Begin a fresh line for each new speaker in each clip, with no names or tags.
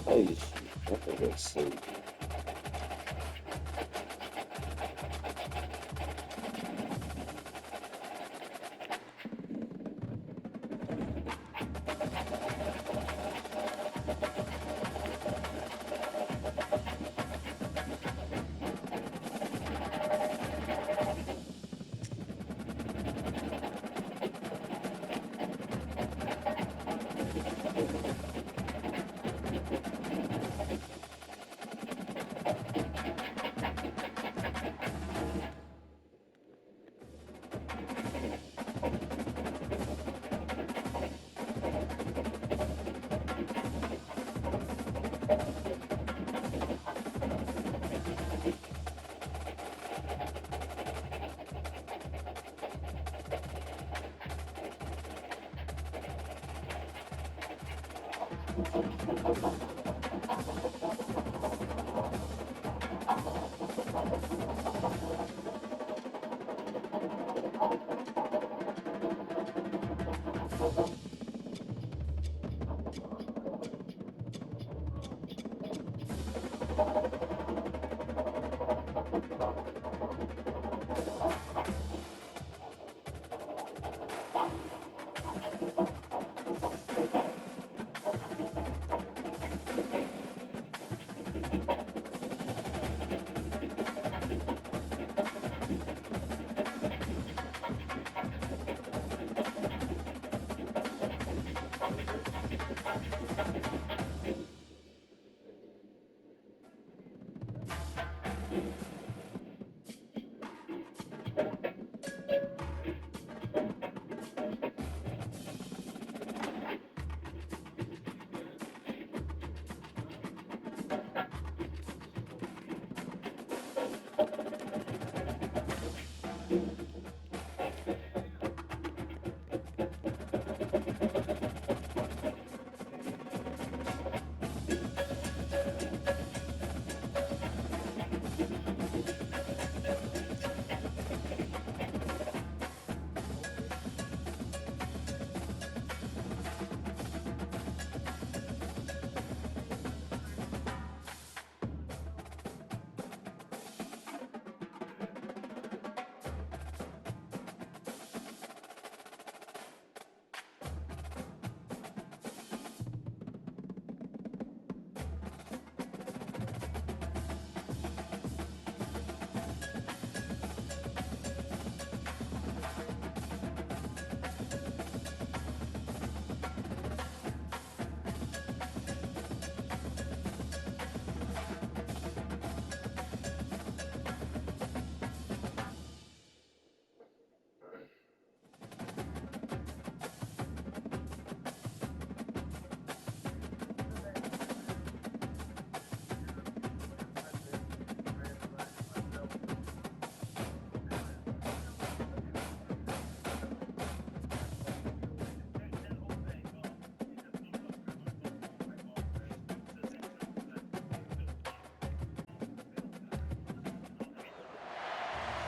Holy shit, I think that's sleep.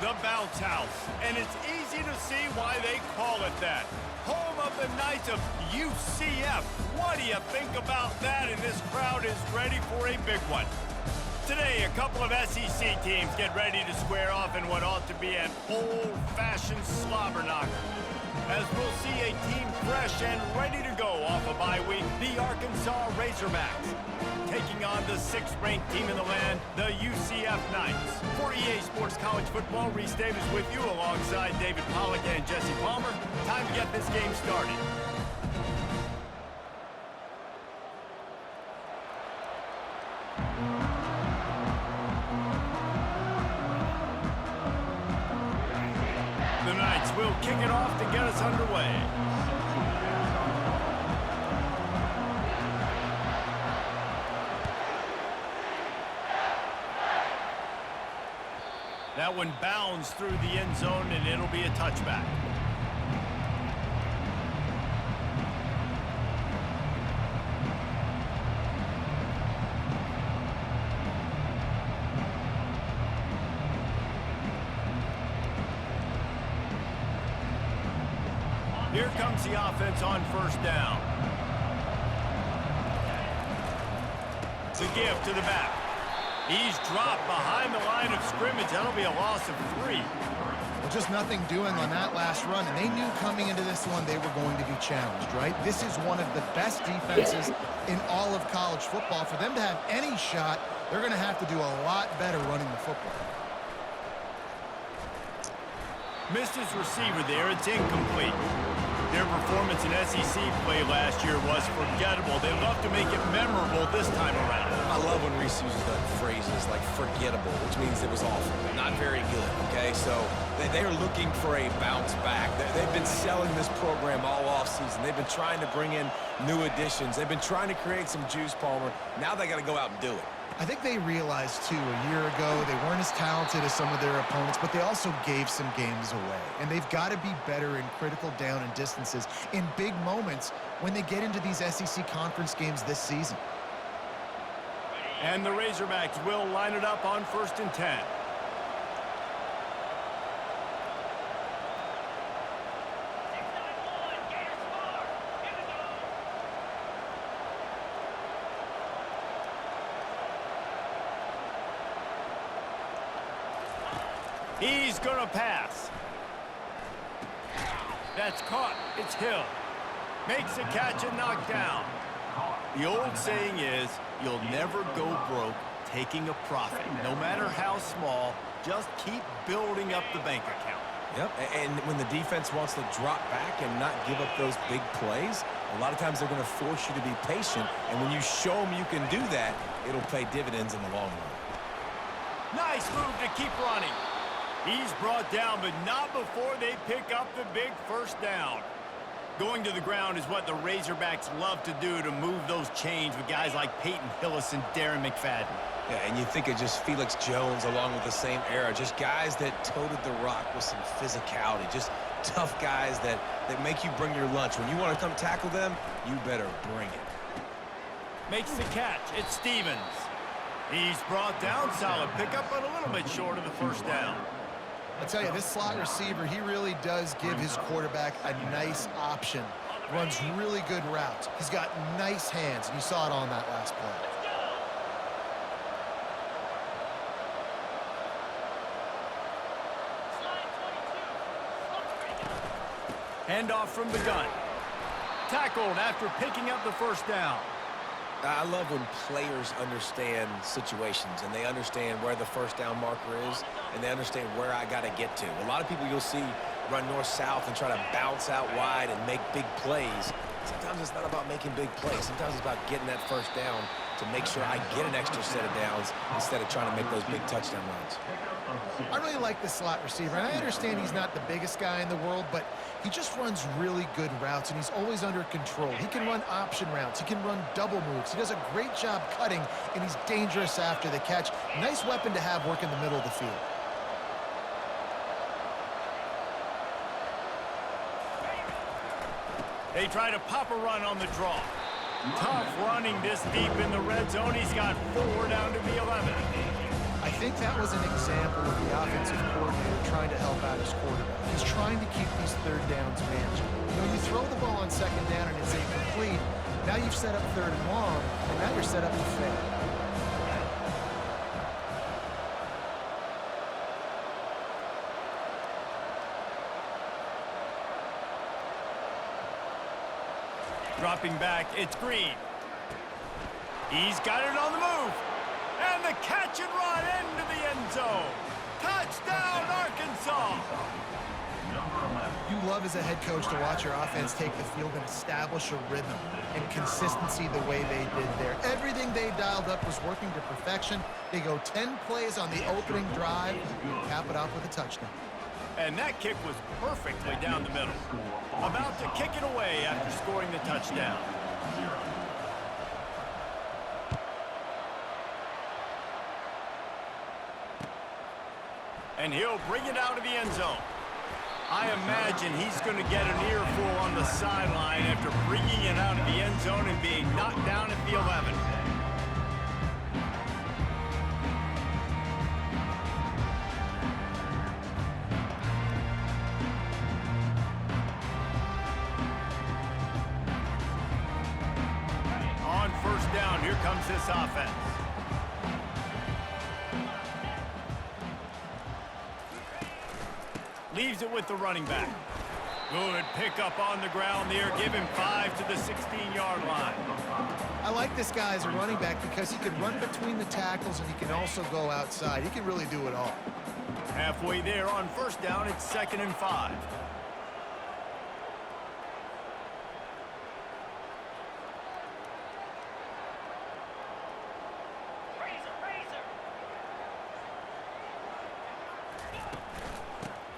The Bounce House, and it's easy to see why they call it that. Home of the Knights of UCF. What do you think about that? And this crowd is ready for a big one. Today, a couple of SEC teams get ready to square off in what ought to be an old-fashioned slobber knocker. As we'll see a team fresh and ready to go off a bye week, the Arkansas Razorbacks, taking on the 6th-ranked team in the land, the UCF Knights. For EA Sports College Football, Reese Davis with you alongside David Pollack and Jesse Palmer. Time to get this game started. The Knights will kick it off to get us underway. That one bounds through the end zone, and it'll be a touchback. Here comes the offense on first down. The give to the back. He's dropped behind the line of scrimmage. That'll be a loss of 3.
Well, just nothing doing on that last run, and they knew coming into this one they were going to be challenged, right? This is one of the best defenses in all of college football. For them to have any shot, they're going to have to do a lot better running the football.
Missed his receiver there. It's incomplete. Their performance in SEC play last year was forgettable. They love to make it memorable this time around.
I love when Reese uses the phrases like forgettable, which means it was awful, not very good, okay? So they're looking for a bounce back. They've been selling this program all offseason. They've been trying to bring in new additions. They've been trying to create some juice, Palmer. Now they got to go out and do it.
I think they realized, too, a year ago they weren't as talented as some of their opponents, but they also gave some games away. And they've got to be better in critical down and distances in big moments when they get into these SEC conference games this season.
And the Razorbacks will line it up on 1st and 10. He's going to pass. That's caught. It's Hill. Makes a catch and knocked down. The old saying is, you'll never go broke taking a profit. No matter how small, just keep building up the bank account.
Yep, and when the defense wants to drop back and not give up those big plays, a lot of times they're going to force you to be patient. And when you show them you can do that, it'll pay dividends in the long run.
Nice move to keep running. He's brought down, but not before they pick up the big first down. Going to the ground is what the Razorbacks love to do to move those chains with guys like Peyton Hillis and Darren McFadden.
Yeah, and you think of just Felix Jones along with the same era, just guys that toted the rock with some physicality, just tough guys that make you bring your lunch. When you want to come tackle them, you better bring it.
Makes the catch. It's Stevens. He's brought down. Solid pickup, but a little bit short of the first down.
I tell you, this slot receiver, he really does give his quarterback a nice option. Runs really good routes. He's got nice hands, and you saw it on that last play.
Handoff from the gun. Tackled after picking up the first down.
I love when players understand situations and they understand where the first down marker is and they understand where I got to get to. A lot of people you'll see run north-south and try to bounce out wide and make big plays. Sometimes it's not about making big plays. Sometimes it's about getting that first down to make sure I get an extra set of downs instead of trying to make those big touchdown runs.
I really like the slot receiver, and I understand he's not the biggest guy in the world, but he just runs really good routes, and he's always under control. He can run option routes. He can run double moves. He does a great job cutting, and he's dangerous after the catch. Nice weapon to have work in the middle of the field.
They try to pop a run on the draw. Tough running this deep in the red zone. He's got 4 down to the 11.
I think that was an example of the offensive coordinator trying to help out his quarterback. He's trying to keep these third downs manageable. You know, you throw the ball on second down and it's incomplete. Now you've set up third and long, and now you're set up to fail.
Dropping back, it's Green. He's got it on the move. And the catch and run into the end zone. Touchdown, Arkansas!
You love as a head coach to watch your offense take the field and establish a rhythm and consistency the way they did there. Everything they dialed up was working to perfection. They go 10 plays on the opening drive, cap it off with a touchdown.
And that kick was perfectly down the middle. About to kick it away after scoring the touchdown. And he'll bring it out of the end zone. I imagine he's going to get an earful on the sideline after bringing it out of the end zone and being knocked down at the 11. On first down, here comes this offense. Leaves it with the running back. Good pickup on the ground there. Give him 5 to the 16-yard line.
I like this guy as a running back because he can run between the tackles and he can also go outside. He can really do it all.
Halfway there on first down, it's 2nd and 5.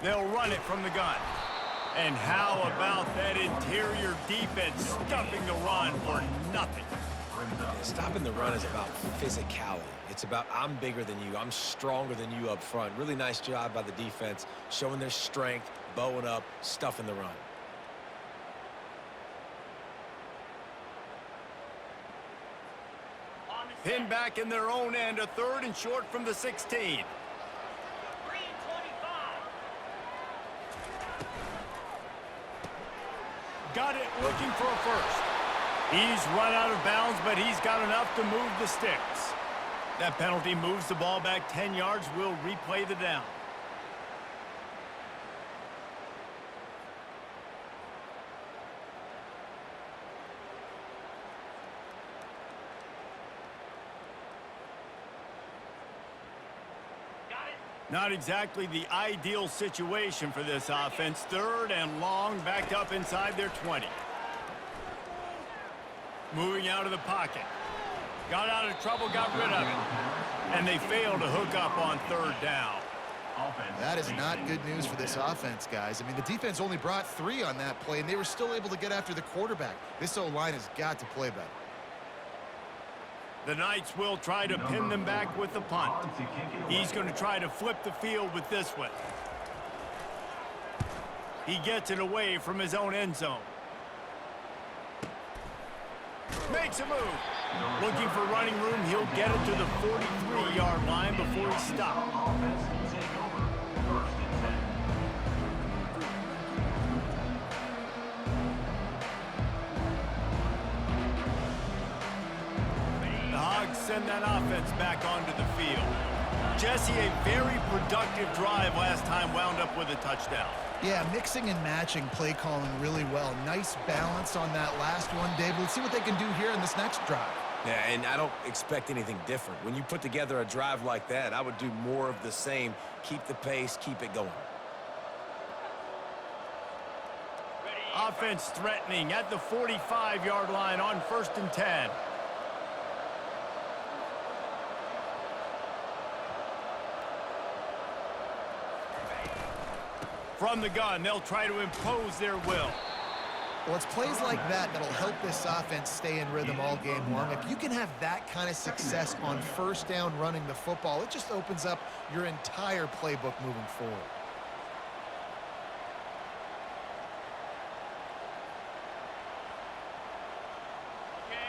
They'll run it from the gun. And how about that interior defense stuffing the run for nothing?
Stopping the run is about physicality. It's about I'm bigger than you. I'm stronger than you up front. Really nice job by the defense, showing their strength, bowing up, stuffing the run.
Pinned back in their own end, a 3rd and short from the 16. Got it, looking for a first. He's run out of bounds, but he's got enough to move the sticks. That penalty moves the ball back 10 yards. We'll replay the down. Not exactly the ideal situation for this offense. 3rd and long, backed up inside their 20. Moving out of the pocket. Got out of trouble, got rid of it. And they failed to hook up on 3rd down.
That is not good news for this offense, guys. I mean, the defense only brought 3 on that play, and they were still able to get after the quarterback. This O-line has got to play better.
The Knights will try to pin them back with the punt. He's going to try to flip the field with this one. He gets it away from his own end zone. Makes a move. Looking for running room. He'll get it to the 43-yard line before he stops. Send that offense back onto the field. Jesse, a very productive drive last time, wound up with a touchdown.
Yeah, mixing and matching play calling really well. Nice balance on that last one, Dave. Let's see what they can do here in this next drive.
Yeah, and I don't expect anything different. When you put together a drive like that, I would do more of the same. Keep the pace, keep it going.
Offense threatening at the 45-yard line on 1st and 10. From the gun, they'll try to impose their will.
Well, it's plays like that that'll help this offense stay in rhythm all game long. If you can have that kind of success on 1st down running the football, it just opens up your entire playbook moving forward.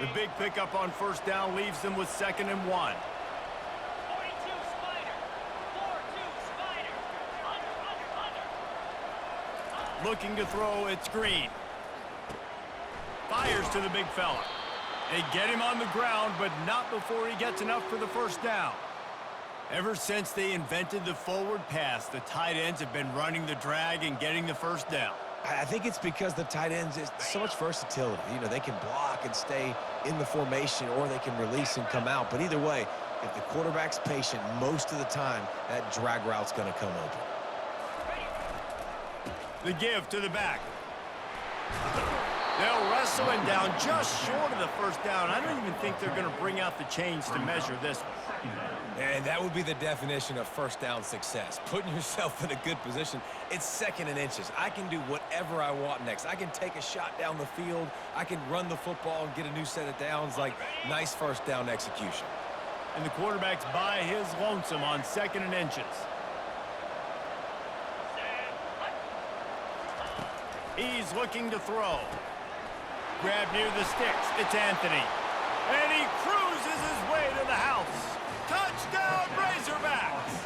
The big pickup on 1st down leaves them with 2nd and 1. Looking to throw, it's Green. Fires to the big fella. They get him on the ground, but not before he gets enough for the 1st down. Ever since they invented the forward pass, the tight ends have been running the drag and getting the 1st down.
I think it's because the tight ends is so much versatility. You know, they can block and stay in the formation, or they can release and come out. But either way, if the quarterback's patient, most of the time, that drag route's going to come open.
The give to the back. They'll wrestle him down just short of the first down. I don't even think they're going to bring out the chains to measure this one.
And that would be the definition of first down success. Putting yourself in a good position. It's 2nd and inches. I can do whatever I want next. I can take a shot down the field. I can run the football and get a new set of downs. Like, nice first down execution.
And the quarterback's by his lonesome on 2nd and inches. He's looking to throw. Grab near the sticks. It's Anthony. And he cruises his way to the house. Touchdown, Razorbacks!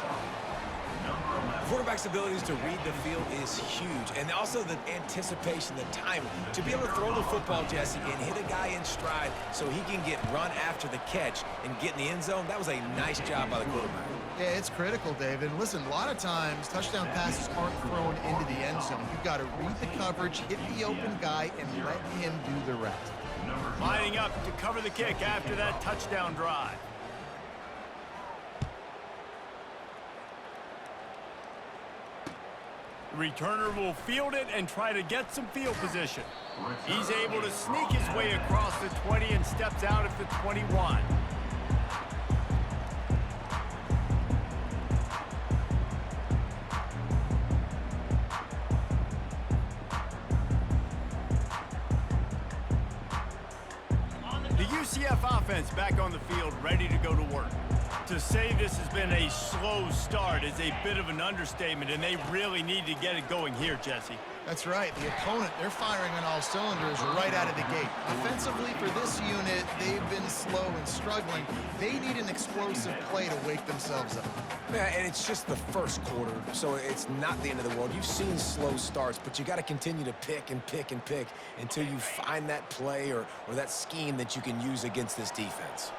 Quarterback's abilities to read the field is huge. And also the anticipation, the timing. To be able to throw the football, Jesse, and hit a guy in stride so he can get run after the catch and get in the end zone, that was a nice job by the quarterback.
Yeah, it's critical, David. Listen, a lot of times touchdown passes aren't thrown into the end zone. You've got to read the coverage, hit the open guy, and let him do the rest.
Lining up to cover the kick after that touchdown drive. The returner will field it and try to get some field position. He's able to sneak his way across the 20 and steps out at the 21. The UCF offense back on the field, ready to go to work. To say this has been a slow start is a bit of an understatement, and they really need to get it going here, Jesse.
That's right. The opponent, they're firing on all cylinders right out of the gate. Offensively, for this unit, they've been slow and struggling. They need an explosive play to wake themselves up.
Yeah, and it's just the first quarter, so it's not the end of the world. You've seen slow starts, but you got to continue to pick and pick and pick until you find that play or that scheme that you can use against this defense.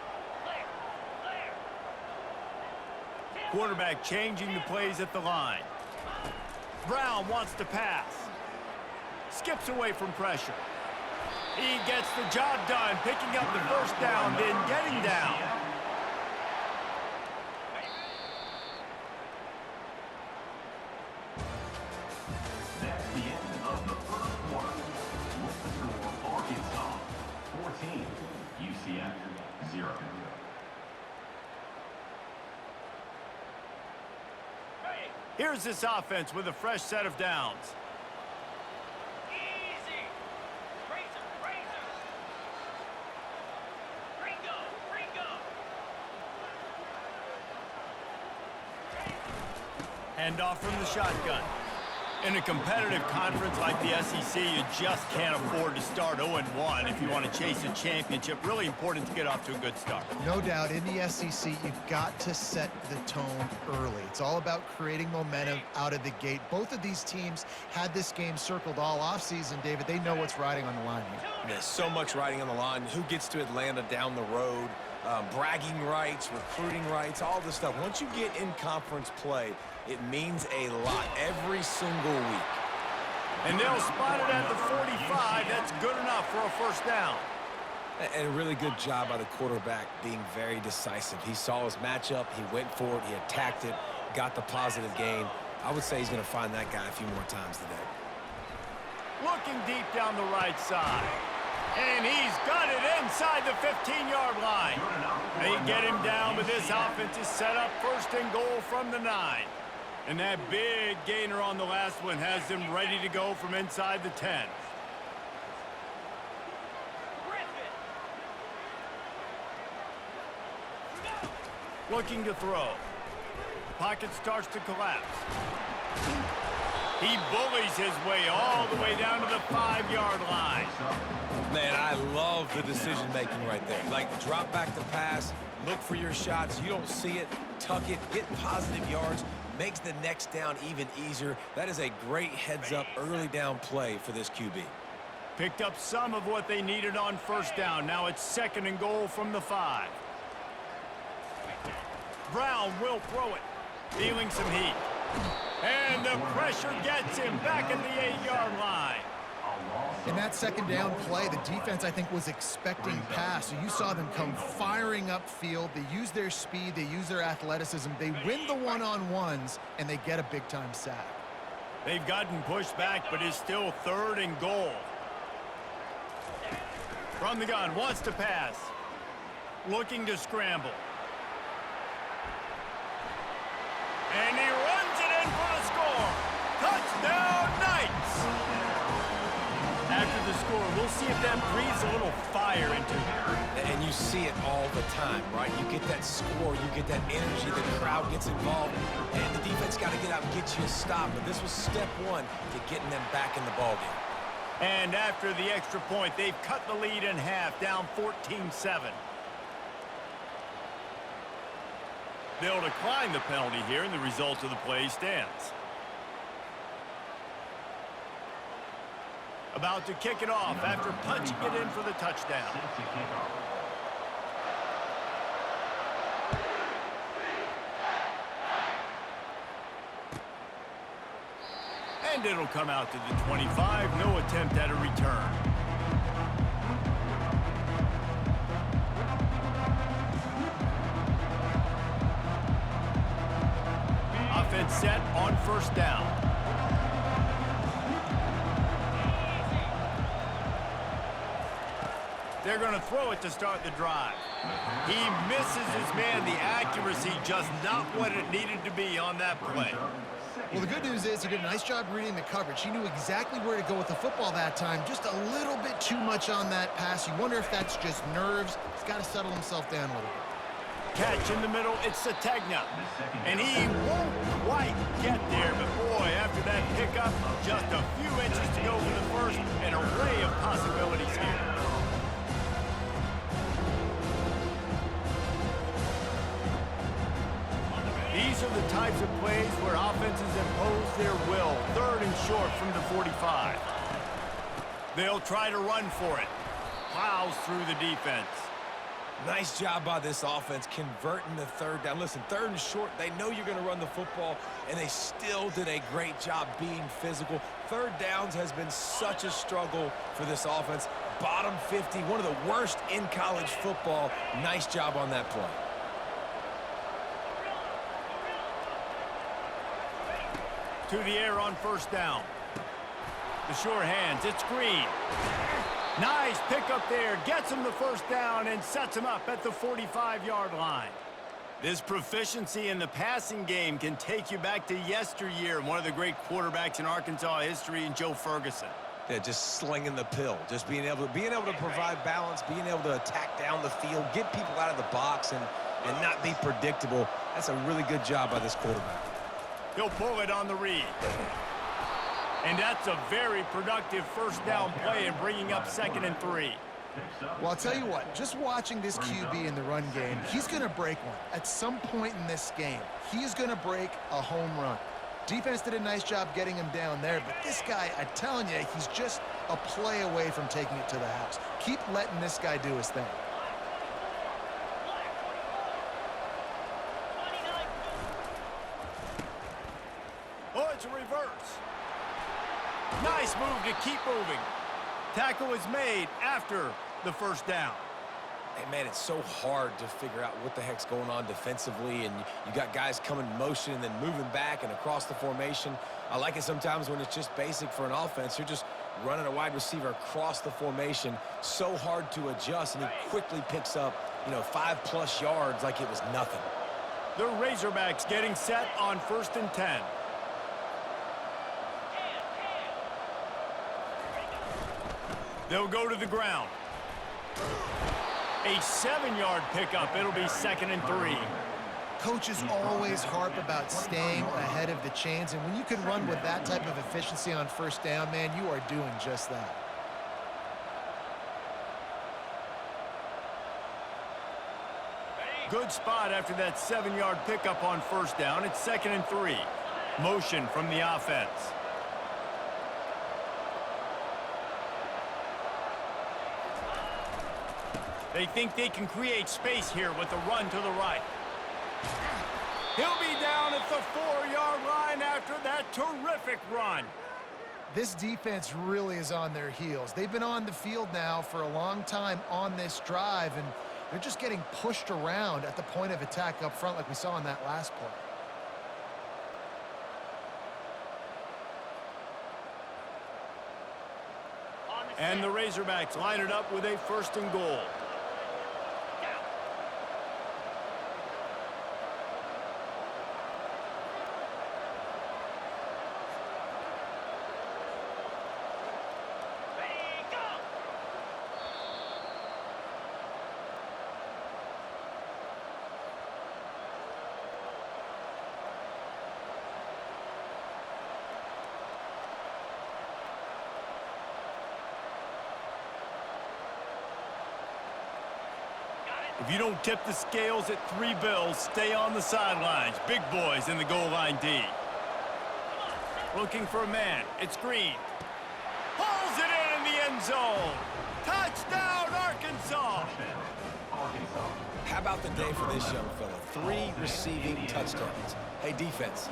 Quarterback changing the plays at the line. Brown wants to pass. Skips away from pressure. He gets the job done, picking up the first down, then getting down.
That's the end of the first quarter. What's the score? Arkansas 14, UCF 0.
Here's this offense with a fresh set of downs.
Easy. Razor. Ringo.
Hand off from the shotgun. In a competitive conference like the SEC, you just can't afford to start 0-1 if you want to chase a championship. Really important to get off to a good start.
No doubt, in the SEC, you've got to set the tone early. It's all about creating momentum out of the gate. Both of these teams had this game circled all offseason, David. They know what's riding on the line here.
There's so much riding on the line. Who gets to Atlanta down the road? Bragging rights, recruiting rights, all this stuff. Once you get in conference play, it means a lot every single week.
And they'll spot it at the 45. That's good enough for a first down.
And a really good job by the quarterback being very decisive. He saw his matchup, he went for it, he attacked it, got the positive gain. I would say he's going to find that guy a few more times today.
Looking deep down the right side. And he's got it inside the 15-yard line. They get him down, but this offense is set up first and goal from the 9. And that big gainer on the last one has them ready to go from inside the 10. Looking to throw. Pocket starts to collapse. He bullies his way all the way down to the 5-yard line.
Man, I love the decision-making right there. Like, drop back the pass, look for your shots. You don't see it, tuck it, get positive yards, makes the next down even easier. That is a great heads-up early down play for this QB.
Picked up some of what they needed on first down. Now it's second and goal from the 5. Brown will throw it, feeling some heat. And the the pressure gets him back at the 8-yard line.
In that second down play, the defense, I think, was expecting pass. So you saw them come firing upfield. They use their speed. They use their athleticism. They win the one-on-ones, and they get a big-time sack.
They've gotten pushed back, but it's still 3rd and goal. From the gun, wants to pass. Looking to scramble. And he runs it in for the score. Touchdown, Knights! After the score, we'll see if that breathes a little fire into them.
And you see it all the time, right? You get that score, you get that energy, the crowd gets involved, and the defense got to get out and get you a stop. But this was step one to getting them back in the ballgame.
And after the extra point, they've cut the lead in half, down 14-7. They'll decline the penalty here, and the result of the play stands. About to kick it off after punching it in for the touchdown. And it'll come out to the 25. No attempt at a return. Offense set on 1st down. They're going to throw it to start the drive. He misses his man. The accuracy just not what it needed to be on that play.
Well, the good news is he did a nice job reading the coverage. He knew exactly where to go with the football that time. Just a little bit too much on that pass. You wonder if that's just nerves. He's got to settle himself down a little bit.
Catch in the middle, it's Sategna. And he won't quite get there, but boy, after that pickup, just a few inches to go for the first, an array of possibilities here. These are the types of plays where offenses impose their will. 3rd and short from the 45. They'll try to run for it. Plows through the defense.
Nice job by this offense converting the 3rd down. Listen, 3rd and short, they know you're going to run the football, and they still did a great job being physical. 3rd downs has been such a struggle for this offense. Bottom 50, one of the worst in college football. Nice job on that play.
To the air on 1st down. The sure hands, it's Green. Nice pickup there, gets him the 1st down and sets him up at the 45-yard line. This proficiency in the passing game can take you back to yesteryear, one of the great quarterbacks in Arkansas history, and Joe Ferguson.
Yeah, just slinging the pill, just being able to provide balance, being able to attack down the field, get people out of the box, and not be predictable. That's a really good job by this quarterback.
He'll pull it on the read. And that's a very productive 1st down play and bringing up 2nd and 3.
Well, I'll tell you what, just watching this QB in the run game, he's going to break one. At some point in this game, he is going to break a home run. Defense did a nice job getting him down there, but this guy, I'm telling you, he's just a play away from taking it to the house. Keep letting this guy do his thing.
Oh, it's a reverse. Nice move to keep moving. Tackle is made after the 1st down.
Hey, man, it's so hard to figure out what the heck's going on defensively, and you got guys coming in motion and then moving back and across the formation. I like it sometimes when it's just basic for an offense. You're just running a wide receiver across the formation. So hard to adjust, and he quickly picks up, 5+ yards like it was nothing.
The Razorbacks getting set on 1st and 10. They'll go to the ground. A 7-yard pickup. It'll be 2nd and 3.
Coaches always harp about staying ahead of the chains, and when you can run with that type of efficiency on 1st down, man, you are doing just that.
Good spot after that 7-yard pickup on 1st down. It's 2nd and 3. Motion from the offense. They think they can create space here with a run to the right. He'll be down at the 4-yard line after that terrific run.
This defense really is on their heels. They've been on the field now for a long time on this drive, and they're just getting pushed around at the point of attack up front like we saw in that last play.
And the Razorbacks line it up with a 1st and goal. If you don't tip the scales at 3 bills, stay on the sidelines. Big boys in the goal line D. Looking for a man. It's Green. Pulls it in the end zone. Touchdown, Arkansas.
How about the day for this young fella? 3 receiving touchdowns. Hey, defense,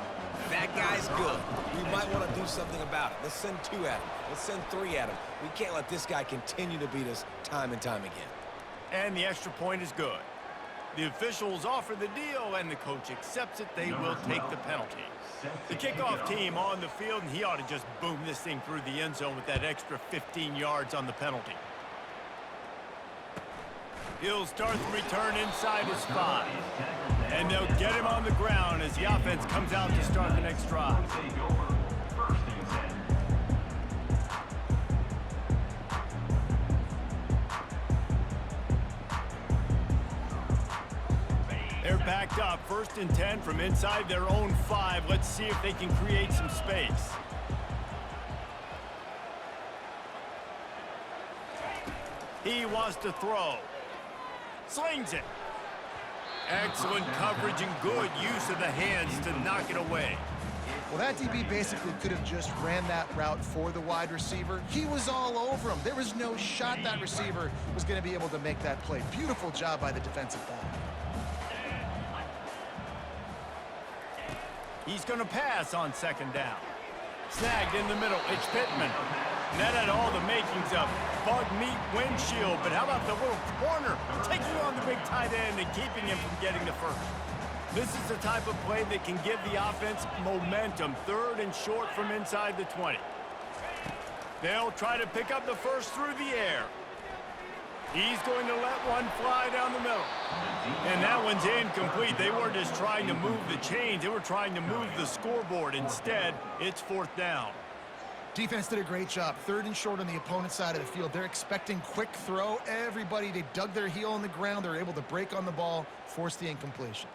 that guy's good. We might want to do something about it. Let's send 2 at him. Let's send 3 at him. We can't let this guy continue to beat us time and time again.
And the extra point is good. The officials offer the deal, and the coach accepts it. They will take the penalty. The kickoff team on the field, and he ought to just boom this thing through the end zone with that extra 15 yards on the penalty. He'll start the return inside his 5. And they'll get him on the ground as the offense comes out to start the next drive. They're backed up, 1st and 10 from inside their own 5. Let's see if they can create some space. He wants to throw. Slings it. Excellent coverage and good use of the hands to knock it away.
Well, that DB basically could have just ran that route for the wide receiver. He was all over him. There was no shot that receiver was going to be able to make that play. Beautiful job by the defensive back.
He's going to pass on 2nd down. Snagged in the middle. It's Pittman. And that had all the makings of bug meat windshield. But how about the little corner taking on the big tight end and keeping him from getting the 1st? This is the type of play that can give the offense momentum. 3rd and short from inside the 20. They'll try to pick up the 1st through the air. He's going to let one fly down the middle. And that one's incomplete. They weren't just trying to move the chains. They were trying to move the scoreboard. Instead, it's 4th down.
Defense did a great job. 3rd and short on the opponent's side of the field. They're expecting quick throw. Everybody, they dug their heel on the ground. They're able to break on the ball, force the incompletion.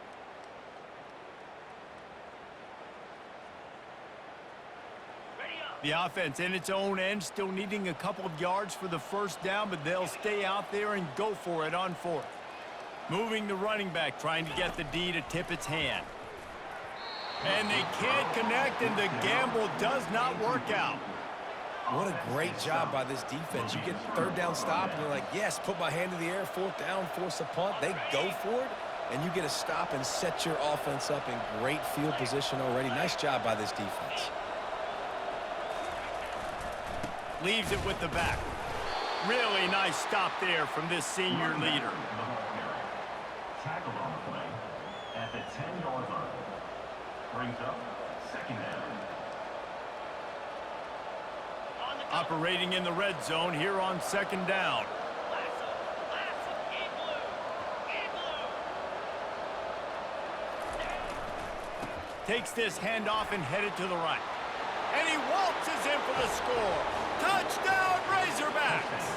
The offense in its own end, still needing a couple of yards for the 1st down, but they'll stay out there and go for it on 4th. Moving the running back, trying to get the D to tip its hand. And they can't connect, and the gamble does not work out.
What a great job by this defense. You get 3rd down stop, and you're like, yes, put my hand in the air, 4th down, force a punt. They go for it, and you get a stop and set your offense up in great field position already. Nice job by this defense.
Leaves it with the back. Really nice stop there from this senior leader.
Tackled on the play at the 10-yard line. Brings up 2nd down.
Operating in the red zone here on 2nd down. Takes this handoff and headed to the right. And he waltzes in for the score. Touchdown, Razorbacks!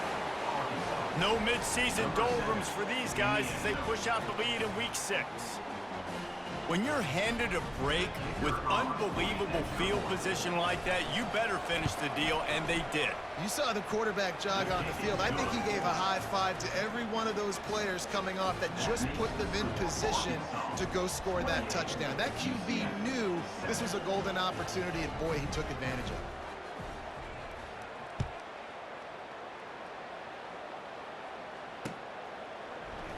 No midseason doldrums for these guys as they push out the lead in Week 6. When you're handed a break with unbelievable field position like that, you better finish the deal, and they did.
You saw the quarterback jog on the field. I think he gave a high five to every one of those players coming off that just put them in position to go score that touchdown. That QB knew this was a golden opportunity, and boy, he took advantage of it.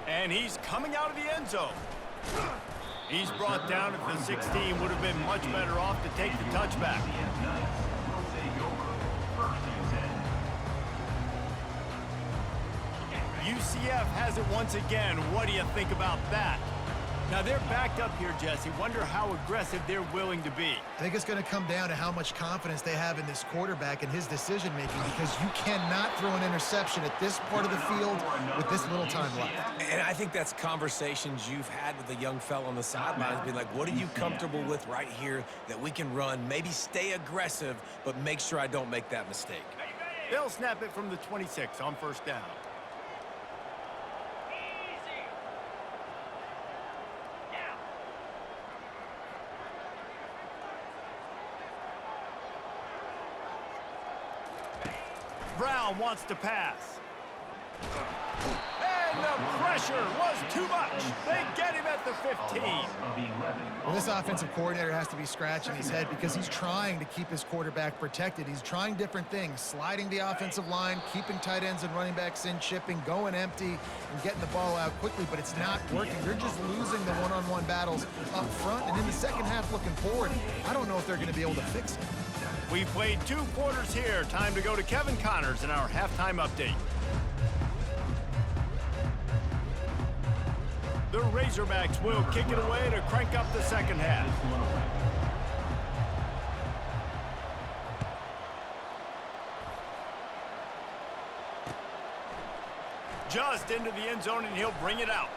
And he's coming out of the end zone. He's brought down at the 16. Would have been much better off to take the touchback.
UCF Knights will take over 1st and 10.
UCF has it once again. What do you think about that? Now they're backed up here, Jesse. Wonder how aggressive they're willing to be.
I think it's going to come down to how much confidence they have in this quarterback and his decision-making, because you cannot throw an interception at this part of the field with this little time left.
And I think that's conversations you've had with a young fella on the sidelines, being like, what are you comfortable with right here that we can run? Maybe stay aggressive, but make sure I don't make that mistake.
They'll snap it from the 26 on 1st down.
Easy. Now.
Brown wants to pass. And the pressure was too much. They get him at the 15.
Well, this offensive coordinator has to be scratching his head because he's trying to keep his quarterback protected. He's trying different things, sliding the offensive line, keeping tight ends and running backs in, chipping, going empty, and getting the ball out quickly, but it's not working. They're just losing the one-on-one battles up front, and in the second half looking forward, I don't know if they're going to be able to fix it.
We've played 2 quarters here. Time to go to Kevin Connors in our halftime update. The Razorbacks will kick it away to crank up the second half. Just into the end zone, and he'll bring it out.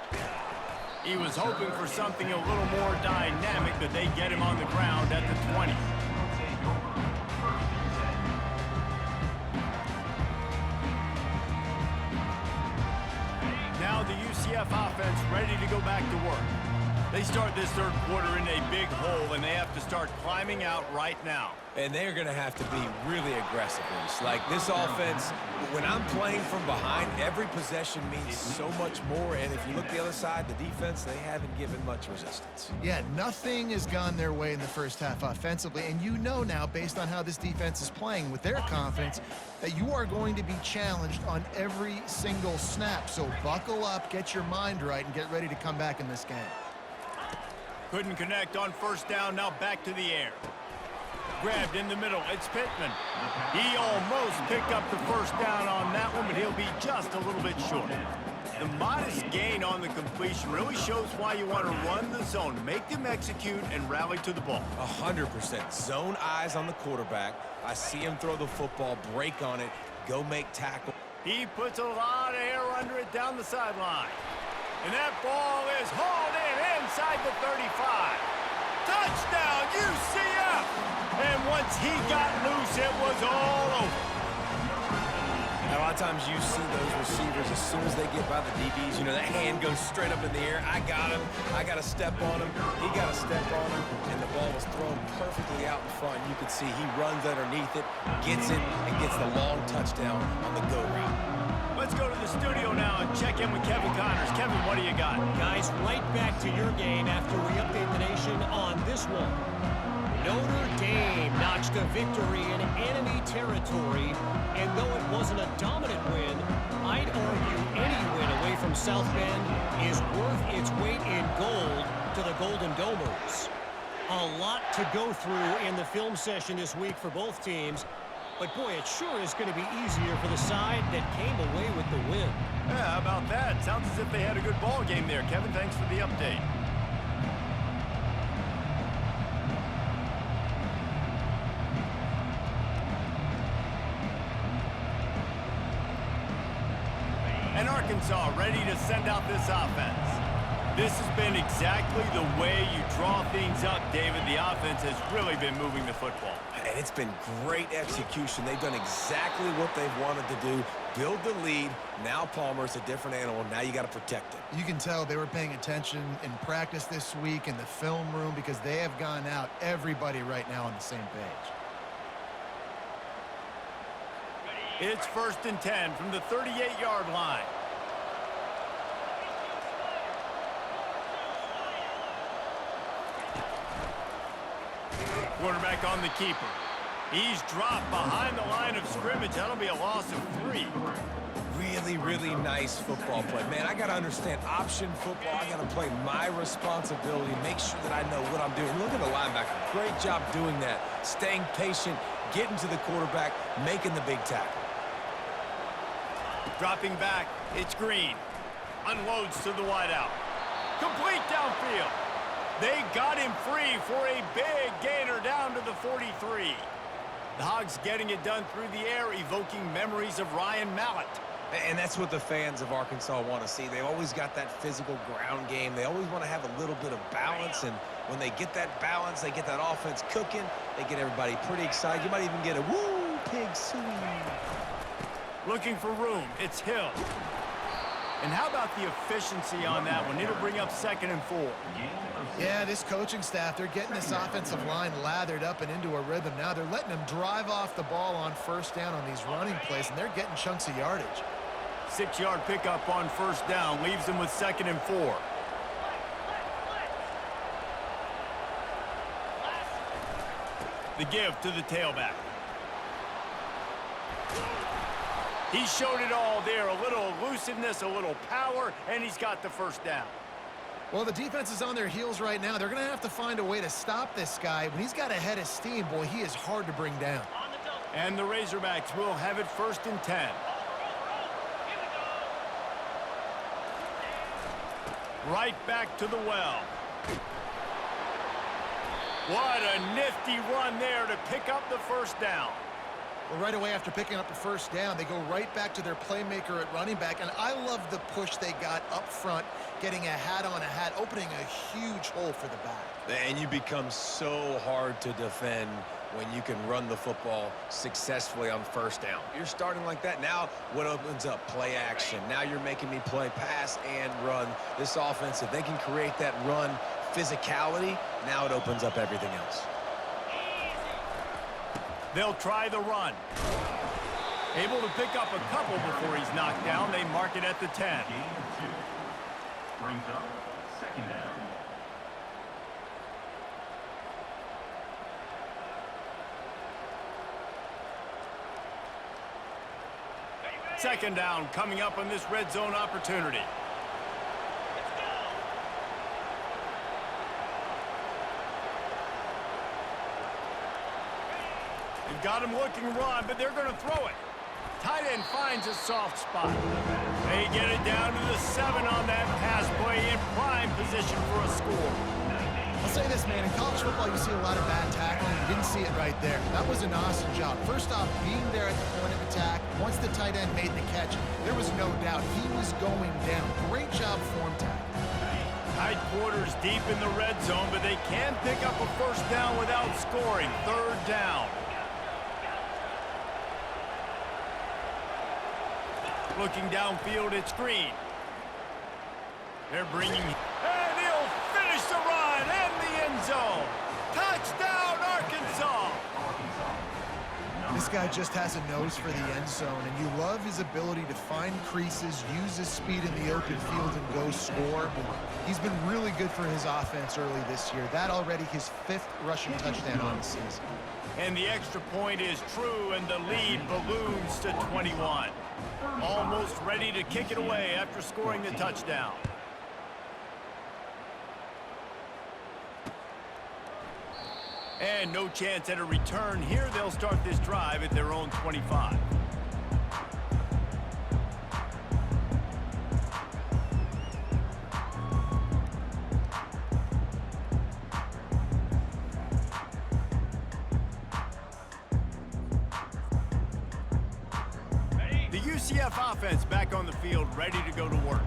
He was hoping for something a little more dynamic, but they get him on the ground at the 20. Now the UCF offense ready to go back to work. They start this 3rd quarter in a big hole, and they have to start climbing out right now.
And they're going to have to be really aggressive. Like this offense, when I'm playing from behind, every possession means so much more. And if you look the other side, the defense, they haven't given much resistance.
Yeah, nothing has gone their way in the first half offensively, and you know now, based on how this defense is playing with their confidence, that you are going to be challenged on every single snap. So buckle up, get your mind right, and get ready to come back in this game.
Couldn't connect on 1st down, now back to the air. Grabbed in the middle, it's Pittman. He almost picked up the 1st down on that one, but he'll be just a little bit short. The modest gain on the completion really shows why you want to run the zone, make them execute, and rally to the ball.
100%. Zone eyes on the quarterback. I see him throw the football, break on it, go make tackle.
He puts a lot of air under it down the sideline. And that ball is hauled in inside the 35. Touchdown, UCF! And once he got loose, it was all over.
Now, a lot of times you see those receivers, as soon as they get by the DBs, you know, that hand goes straight up in the air. I got him. I got to step on him. He got to step on him. And the ball was thrown perfectly out in front. You can see he runs underneath it, gets it, and gets the long touchdown on the go route.
Let's go to the studio now and check in with Kevin Connors. Kevin, what do you got?
Guys, right back to your game after we update the nation on this one. Notre Dame notched a victory in enemy territory, and though it wasn't a dominant win, I'd argue any win away from South Bend is worth its weight in gold to the Golden Domers. A lot to go through in the film session this week for both teams, but boy, it sure is going to be easier for the side that came away with the win.
Yeah, how about that? Sounds as if they had a good ball game there. Kevin, thanks for the update. And Arkansas ready to send out this offense. This has been exactly the way you draw things up, David. The offense has really been moving the football.
And it's been great execution. They've done exactly what they've wanted to do. Build the lead. Now Palmer's a different animal. Now you got to protect it.
You can tell they were paying attention in practice this week in the film room, because they have gone out, everybody right now on the same page.
It's 1st and 10 from the 38-yard line. Quarterback on the keeper. He's dropped behind the line of scrimmage. That'll be a loss of 3.
really, really nice football play. Man, I got to understand option football. I got to play my responsibility, make sure that I know what I'm doing. Look at the linebacker. Great job doing that. Staying patient, getting to the quarterback, making the big tackle.
Dropping back, it's Green. Unloads to the wideout. Complete downfield. They got him free for a big gainer down to the 43. The Hogs getting it done through the air, evoking memories of Ryan Mallett.
And that's what the fans of Arkansas want to see. They've always got that physical ground game. They always want to have a little bit of balance, and when they get that balance, they get that offense cooking, they get everybody pretty excited. You might even get a woo, pig suey.
Looking for room, it's Hill. And how about the efficiency on that one? It'll bring up 2nd and 4.
Yeah, this coaching staff, they're getting this offensive line lathered up and into a rhythm now. They're letting them drive off the ball on 1st down on these running plays, and they're getting chunks of yardage.
6-yard pickup on 1st down, leaves them with 2nd and 4. The give to the tailback. He showed it all there, a little elusiveness, a little power, and he's got the 1st down.
Well, the defense is on their heels right now. They're going to have to find a way to stop this guy. When he's got a head of steam, boy, he is hard to bring down.
And the Razorbacks will have it 1st and 10. Right back to the well. What a nifty run there to pick up the 1st down.
Well, right away after picking up the 1st down, they go right back to their playmaker at running back. And I love the push they got up front, getting a hat on a hat, opening a huge hole for the back.
And you become so hard to defend when you can run the football successfully on 1st down. You're starting like that. Now what opens up? Play action. Now you're making me play pass and run. This offense, if they can create that run physicality, now it opens up everything else.
They'll try the run. Able to pick up a couple before he's knocked down. They mark it at the 10.
Gain of 2. Brings up 2nd down.
2nd down coming up on this red zone opportunity. They've got him looking run, but they're going to throw it. Tight end finds a soft spot. They get it down to the 7 on that pass play, in prime position for a score.
I'll say this, man. In college football, you see a lot of bad tackling. You didn't see it right there. That was an awesome job. First off, being there at the point of attack. Once the tight end made the catch, there was no doubt he was going down. Great job form tackle.
Tight quarters deep in the red zone, but they can pick up a 1st down without scoring. 3rd down. Looking downfield, it's Green. They're bringing... And he'll finish the run in the end zone. Touchdown, Arkansas!
This guy just has a nose for the end zone, and you love his ability to find creases, use his speed in the open field, and go score. He's been really good for his offense early this year. That already his 5th rushing touchdown on the season.
And the extra point is true, and the lead balloons to 21. Almost ready to kick it away after scoring the touchdown. And no chance at a return here. They'll start this drive at their own 25. The UCF offense back on the field, ready to go to work.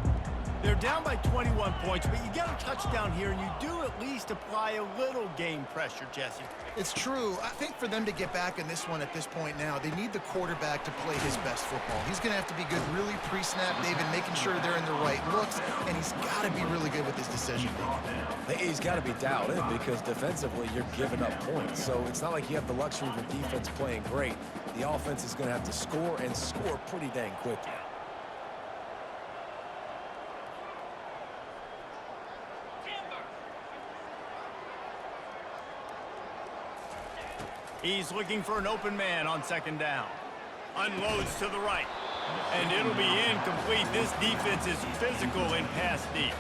They're down by 21 points, but you get a touchdown here, and you do at least apply a little game pressure, Jesse.
It's true. I think for them to get back in this one at this point now, they need the quarterback to play his best football. He's going to have to be good really pre-snap, David, making sure they're in the right looks, and he's got to be really good with his decision-making.
He's got to be dialed in because defensively you're giving up points. So it's not like you have the luxury of the defense playing great. The offense is going to have to score and score pretty dang quickly.
He's looking for an open man on 2nd down. Unloads to the right. And it'll be incomplete. This defense is physical and pass deep.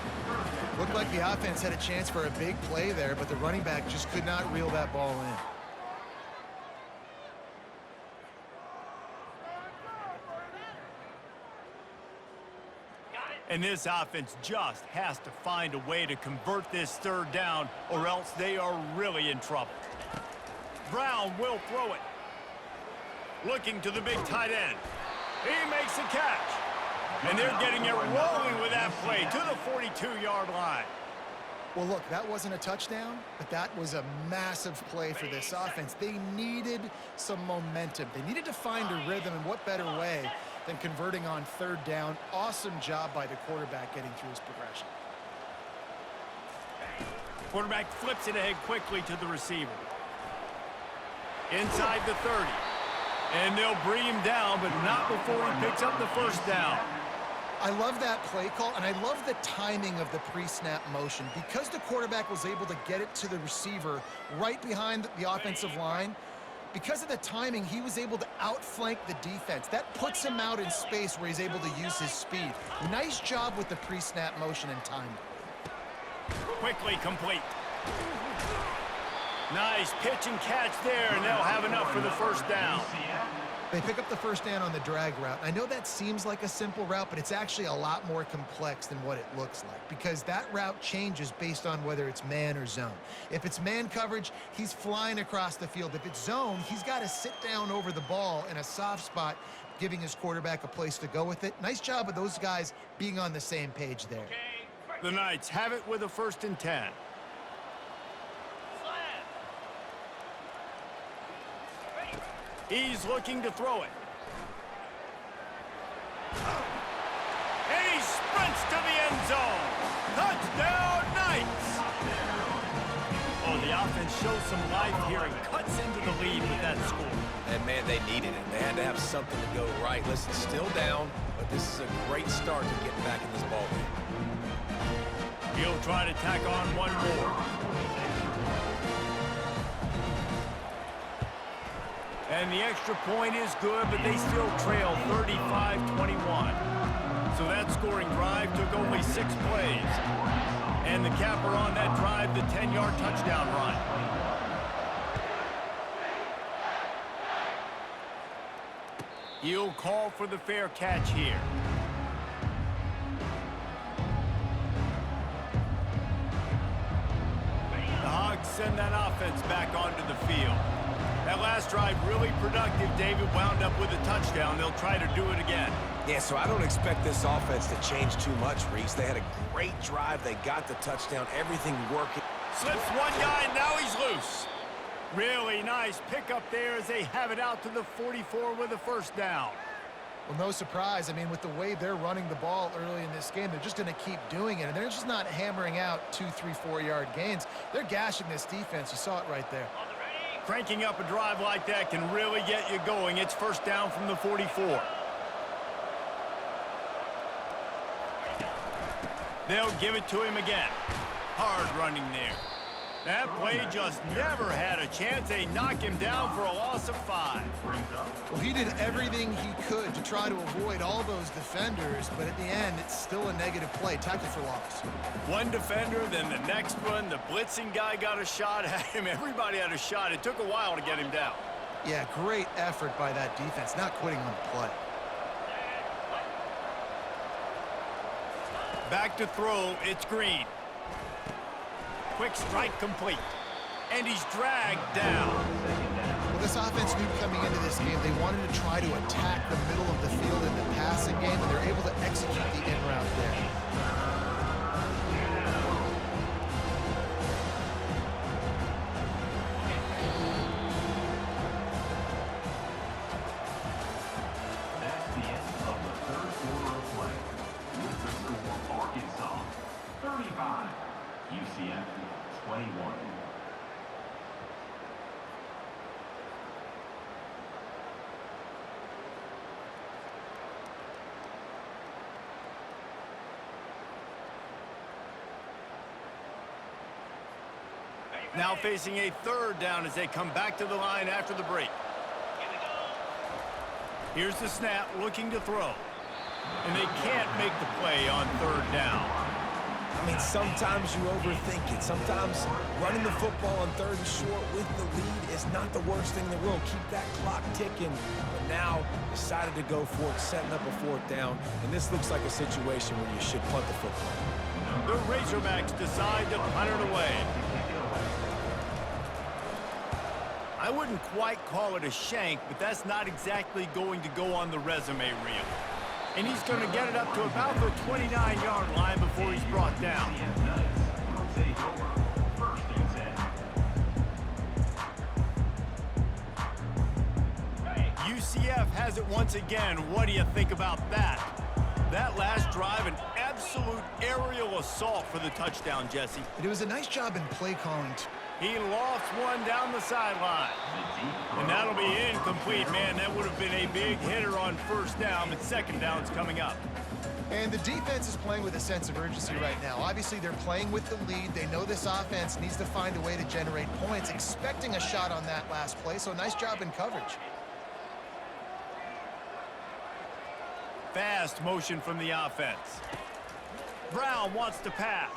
Looked like the offense had a chance for a big play there, but the running back just could not reel that ball in.
And this offense just has to find a way to convert this third down, or else they are really in trouble. Brown will throw it. Looking to the big tight end. He makes a catch. And they're getting it rolling with that play to the 42-yard line.
Well, look, that wasn't a touchdown, but that was a massive play for this offense. They needed some momentum. They needed to find a rhythm, and what better way than converting on third down. Awesome job by the quarterback getting through his progression.
Quarterback flips it ahead quickly to the receiver. Inside the 30. And they'll bring him down, but not before he picks up the first down.
I love that play call, and I love the timing of the pre-snap motion. Because the quarterback was able to get it to the receiver right behind the offensive line, because of the timing, he was able to outflank the defense. That puts him out in space where he's able to use his speed. Nice job with the pre-snap motion and timing.
Quickly complete. Nice pitch and catch there, and they'll have enough for the first down.
They pick up the first down on the drag route. I know that seems like a simple route, but it's actually a lot more complex than what it looks like, because that route changes based on whether it's man or zone. If it's man coverage, he's flying across the field. If it's zone, he's got to sit down over the ball in a soft spot, giving his quarterback a place to go with it. Nice job of those guys being on the same page there.
The Knights have it with a 1st and 10. He's looking to throw it. And he sprints to the end zone. Touchdown, Knights! Oh, the offense shows some life here and cuts into the lead with that score.
And, man, they needed it. They had to have something to go right. Listen, still down, but this is a great start to getting back in this ballgame.
He'll try to tack on one more. And the extra point is good, but they still trail 35-21. So that scoring drive took only 6 plays. And the capper on that drive, the 10-yard touchdown run. He'll call for the fair catch here. The Hogs send that offense back onto the field. That last drive really productive. David wound up with a touchdown. They'll try to do it again.
Yeah, so I don't expect this offense to change too much, Reese. They had a great drive. They got the touchdown. Everything working.
Slips one guy, and now he's loose. Really nice pickup there as they have it out to the 44 with a 1st down.
Well, no surprise. I mean, with the way they're running the ball early in this game, they're just going to keep doing it. And they're just not hammering out 2, 3, 4-yard gains. They're gashing this defense. You saw it right there.
Cranking up a drive like that can really get you going. It's 1st down from the 44. They'll give it to him again. Hard running there. That play just never had a chance. They knock him down for a loss of 5.
Well, he did everything he could to try to avoid all those defenders, but at the end, it's still a negative play. Tackle for loss.
One defender, then the next one. The blitzing guy got a shot at him. Everybody had a shot. It took a while to get him down.
Yeah, great effort by that defense, not quitting on the play.
Back to throw, it's Green. Quick strike complete. And he's dragged down.
Well, this offense knew coming into this game they wanted to try to attack the middle of the field in the passing game, and they're able to execute the in route there.
That's the end of the 3rd quarter of play. With the score, Arkansas 35, UCF 21.
Now facing a 3rd down as they come back to the line after the break. Here's the snap, looking to throw. And they can't make the play on third down.
I mean, sometimes you overthink it. Sometimes running the football on third and short with the lead is not the worst thing in the world. Keep that clock ticking. But now decided to go for it, setting up a fourth down. And this looks like a situation where you should punt the football.
The Razorbacks decide to punt it away. I wouldn't quite call it a shank, but that's not exactly going to go on the resume reel. And he's going to get it up to about the 29-yard line before he's brought down. UCF has it once again. What do you think about that? That last drive, an absolute aerial assault for the touchdown, Jesse.
It was a nice job in play calling.
He lofts one down the sideline. And that'll be incomplete, man. That would have been a big hitter on first down, but second down's coming up.
And the defense is playing with a sense of urgency right now. Obviously, they're playing with the lead. They know this offense needs to find a way to generate points, expecting a shot on that last play, so nice job in coverage.
Fast motion from the offense. Brown wants to pass.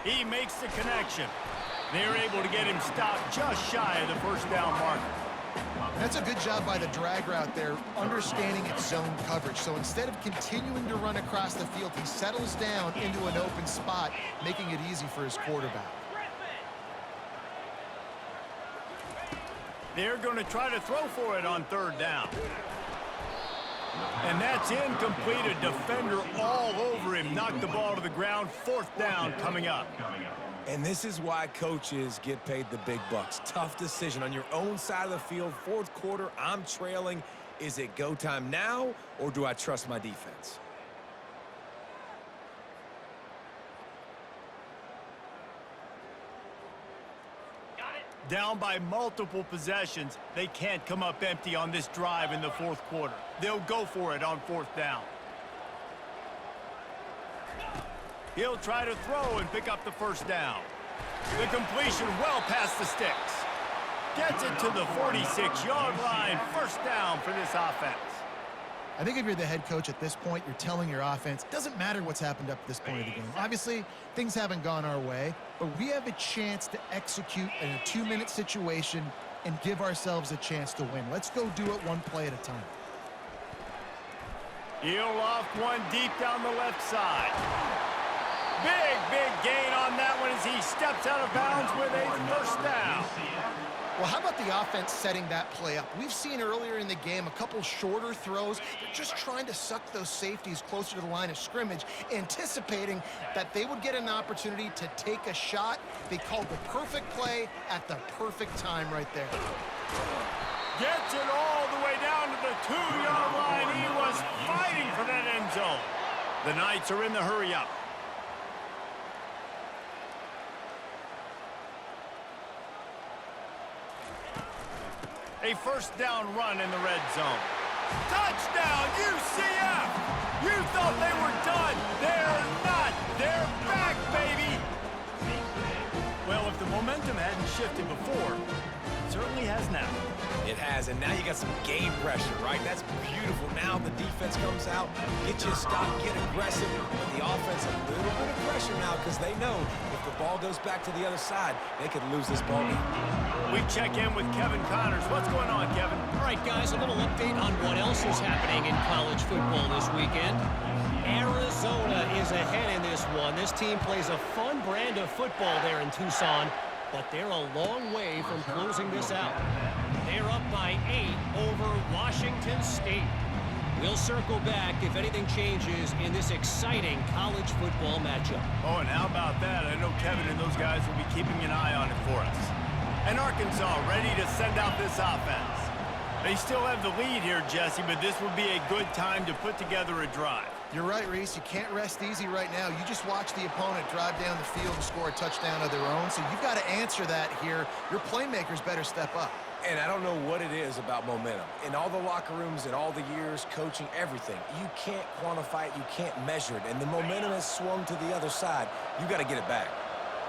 He makes the connection. They're able to get him stopped just shy of the first down marker.
That's a good job by the drag route there, understanding its zone coverage. So instead of continuing to run across the field, he settles down into an open spot, making it easy for his quarterback.
They're going to try to throw for it on third down. And that's incomplete. A defender all over him. Knocked the ball to the ground. Fourth down coming up.
And this is why coaches get paid the big bucks. Tough decision on your own side of the field. Fourth quarter, I'm trailing. Is it go time now, or do I trust my defense?
Down by multiple possessions. They can't come up empty on this drive in the fourth quarter. They'll go for it on fourth down. He'll try to throw and pick up the first down. The completion well past the sticks. Gets it to the 46-yard line. First down for this offense.
I think if you're the head coach at this point, you're telling your offense, doesn't matter what's happened up to this point of the game. Obviously, things haven't gone our way, but we have a chance to execute in a 2-minute situation and give ourselves a chance to win. Let's go do it one play at a time.
He'll loft one deep down the left side. Big gain on that one as he steps out of bounds with a first down.
Well, how about the offense setting that play up? We've seen earlier in the game a couple shorter throws. They're just trying to suck those safeties closer to the line of scrimmage, anticipating that they would get an opportunity to take a shot. They called the perfect play at the perfect time right there.
Gets it all the way down to the 2-yard line. He was fighting for that end zone. The Knights are in the hurry-up. A first down run in the red zone. Touchdown, UCF! You thought they were done. They're not. They're back, baby! Well, if the momentum hadn't shifted before, it certainly has now.
It has, and now you got some game pressure, right? That's beautiful. Now the defense comes out, get you a stop, get aggressive, but the offense a little bit of pressure now because they know if the ball goes back to the other side, they could lose this ball game.
We check in with Kevin Connors. What's going on, Kevin?
All right, guys, a little update on what else is happening in college football this weekend. Arizona is ahead in this one. This team plays a fun brand of football there in Tucson, but they're a long way from closing this out. They're up by 8 over Washington State. We'll circle back if anything changes in this exciting college football matchup.
Oh, and how about that? I know Kevin and those guys will be keeping an eye on it for us. And Arkansas ready to send out this offense. They still have the lead here, Jesse, but this would be a good time to put together a drive.
You're right, Reese. You can't rest easy right now. You just watch the opponent drive down the field and score a touchdown of their own, so you've got to answer that here. Your playmakers better step up.
And I don't know what it is about momentum. In all the locker rooms, in all the years, coaching, everything, you can't quantify it, you can't measure it. And the momentum has swung to the other side. You got to get it back.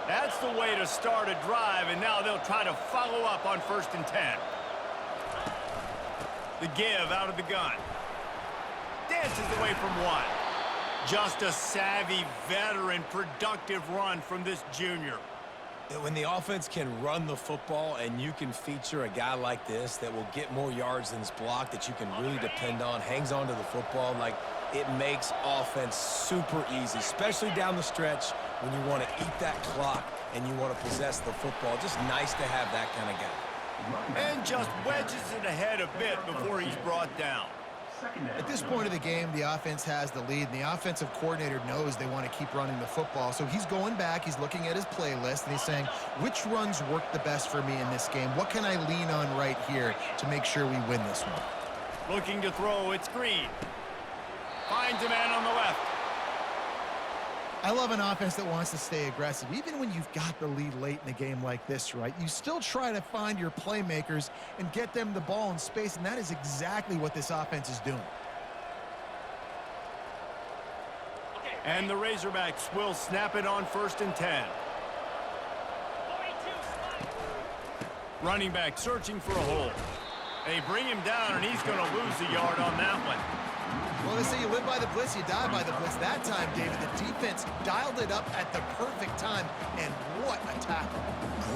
That's the way to start a drive, and now they'll try to follow up on 1st and 10. The give out of the gun. Dances away from one. Just a savvy, veteran, productive run from this junior.
When the offense can run the football and you can feature a guy like this that will get more yards than his block, that you can really depend on, hangs on to the football, like, it makes offense super easy, especially down the stretch when you want to eat that clock and you want to possess the football. Just nice to have that kind of guy.
And just wedges it ahead a bit before he's brought down.
At this point of the game, the offense has the lead, and the offensive coordinator knows they want to keep running the football. So he's going back, he's looking at his playlist, and he's saying, which runs work the best for me in this game? What can I lean on right here to make sure we win this one?
Looking to throw, it's Green. Finds a man on the left.
I love an offense that wants to stay aggressive. Even when you've got the lead late in a game like this, right, you still try to find your playmakers and get them the ball in space, and that is exactly what this offense is doing.
And the Razorbacks will snap it on 1st and 10. Running back searching for a hole. They bring him down, and he's going to lose a yard on that one.
Well, they say you live by the blitz, you die by the blitz. That time, David, the defense dialed it up at the perfect time, and what a tackle.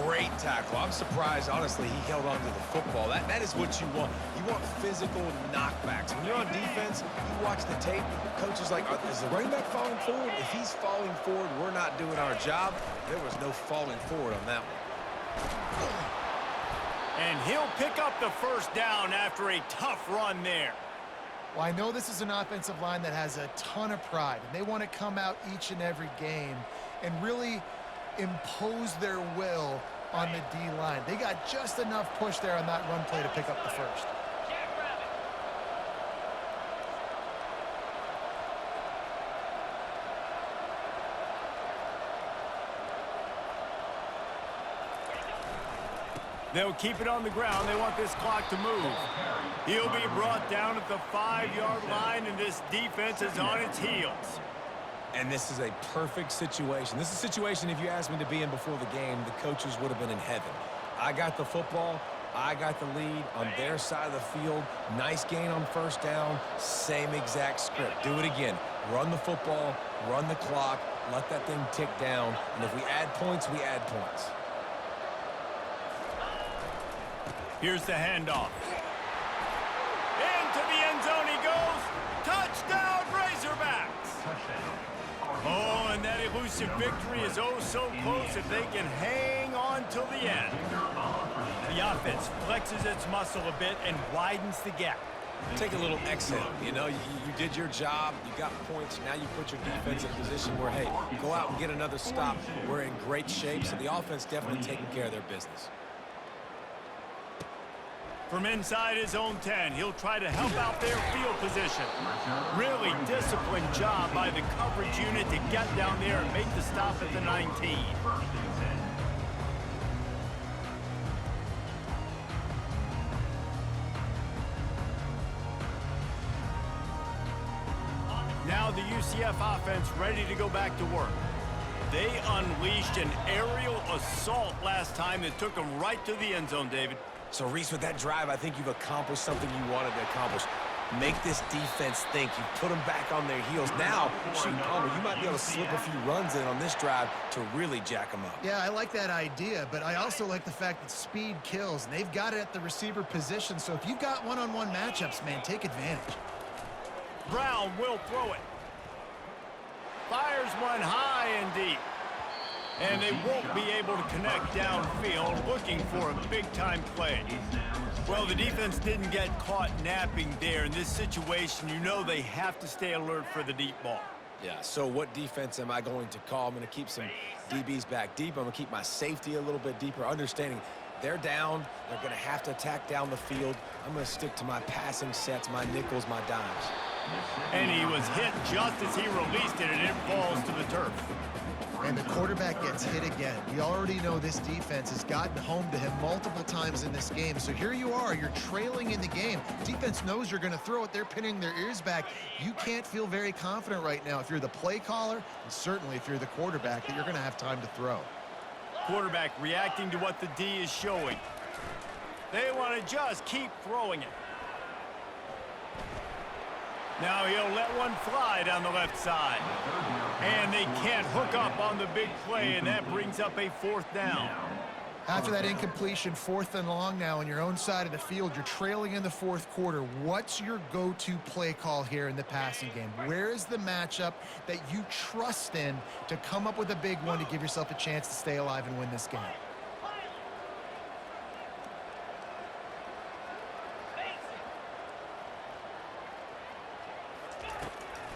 Great tackle. I'm surprised, honestly, he held on to the football. That is what you want. You want physical knockbacks. When you're on defense, you watch the tape, coach is like, is the running back falling forward? If he's falling forward, we're not doing our job. There was no falling forward on that one.
And he'll pick up the 1st down after a tough run there.
Well, I know this is an offensive line that has a ton of pride, and they want to come out each and every game and really impose their will on the D-line. They got just enough push there on that run play to pick up the 1st.
They'll keep it on the ground. They want this clock to move. He'll be brought down at the 5-yard line, and this defense is on its heels.
And this is a perfect situation. This is a situation, if you asked me to be in before the game, the coaches would have been in heaven. I got the football. I got the lead on their side of the field. Nice gain on 1st down. Same exact script. Do it again. Run the football, run the clock, let that thing tick down. And if we add points, we add points.
Here's the handoff. Into the end zone he goes. Touchdown, Razorbacks. Oh, and that elusive victory is oh so close if they can hang on till the end. The offense flexes its muscle a bit and widens the gap.
Take a little exhale. You know, you did your job. You got points. Now you put your defense in a position where, hey, go out and get another stop. We're in great shape. So the offense definitely taking care of their business.
From inside his own 10, he'll try to help out their field position. Really disciplined job by the coverage unit to get down there and make the stop at the 19. Now the UCF offense ready to go back to work. They unleashed an aerial assault last time that took them right to the end zone, David.
So, Reese, with that drive, I think you've accomplished something you wanted to accomplish. Make this defense think. You put them back on their heels. Now, shoot, Palmer, you might be able to slip a few runs in on this drive to really jack them up.
Yeah, I like that idea, but I also like the fact that speed kills, and they've got it at the receiver position. So if you've got one-on-one matchups, man, take advantage.
Brown will throw it. Fires one high and deep. And they won't be able to connect downfield, looking for a big-time play. Well, the defense didn't get caught napping there. In this situation, you know they have to stay alert for the deep ball.
Yeah, so what defense am I going to call? I'm going to keep some DBs back deep. I'm going to keep my safety a little bit deeper, understanding they're down. They're going to have to attack down the field. I'm going to stick to my passing sets, my nickels, my dimes.
And he was hit just as he released it, and it falls to the turf.
And the quarterback gets hit again. We already know this defense has gotten home to him multiple times in this game. So here you are, you're trailing in the game. Defense knows you're going to throw it. They're pinning their ears back. You can't feel very confident right now if you're the play caller, and certainly if you're the quarterback, that you're going to have time to throw.
Quarterback reacting to what the D is showing. They want to just keep throwing it. Now he'll let one fly down the left side. And they can't hook up on the big play, and that brings up a 4th down.
After that incompletion, 4th and long now on your own side of the field, you're trailing in the 4th quarter. What's your go-to play call here in the passing game? Where is the matchup that you trust in to come up with a big one to give yourself a chance to stay alive and win this game?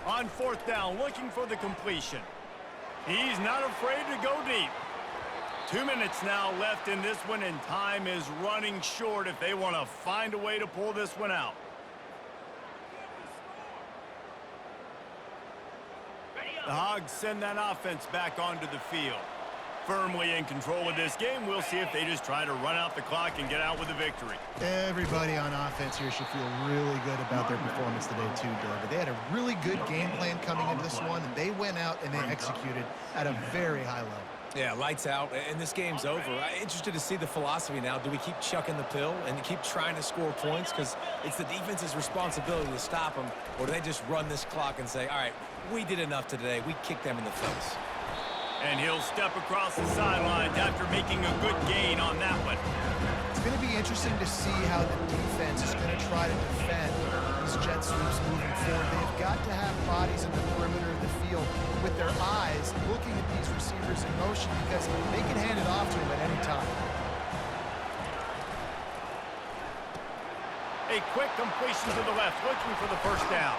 On 4th down, looking for the completion. He's not afraid to go deep. 2 minutes now left in this one, and time is running short if they want to find a way to pull this one out. The Hogs send that offense back onto the field. Firmly in control of this game. We'll see if they just try to run out the clock and get out with a victory.
Everybody on offense here should feel really good about their performance today too, David. They had a really good game plan coming into this one, and they went out and they executed at a very high level.
Yeah, lights out, and this game's over. I'm interested to see the philosophy now. Do we keep chucking the pill and keep trying to score points because it's the defense's responsibility to stop them, or do they just run this clock and say, all right, we did enough today. We kicked them in the face.
And he'll step across the sidelines after making a good gain on that one.
It's going to be interesting to see how the defense is going to try to defend these jet sweeps moving forward. They've got to have bodies in the perimeter of the field with their eyes looking at these receivers in motion because they can hand it off to them at any time.
A quick completion to the left, looking for the 1st down.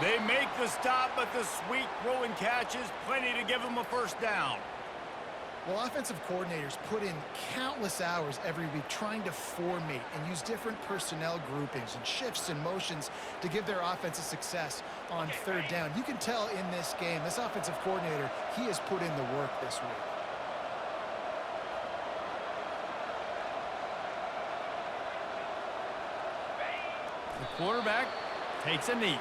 They make the stop, but the sweet throw and catch is plenty to give them a 1st down.
Well, offensive coordinators put in countless hours every week trying to formate and use different personnel groupings and shifts and motions to give their offense a success on 3rd down. You can tell in this game, this offensive coordinator, he has put in the work this week.
The quarterback takes a knee.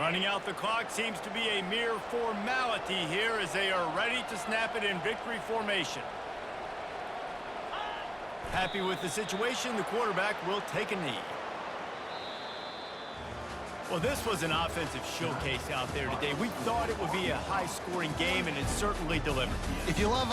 Running out the clock seems to be a mere formality here as they are ready to snap it in victory formation. Happy with the situation, the quarterback will take a knee. Well, this was an offensive showcase out there today. We thought it would be a high-scoring game, and it certainly delivered.
If you love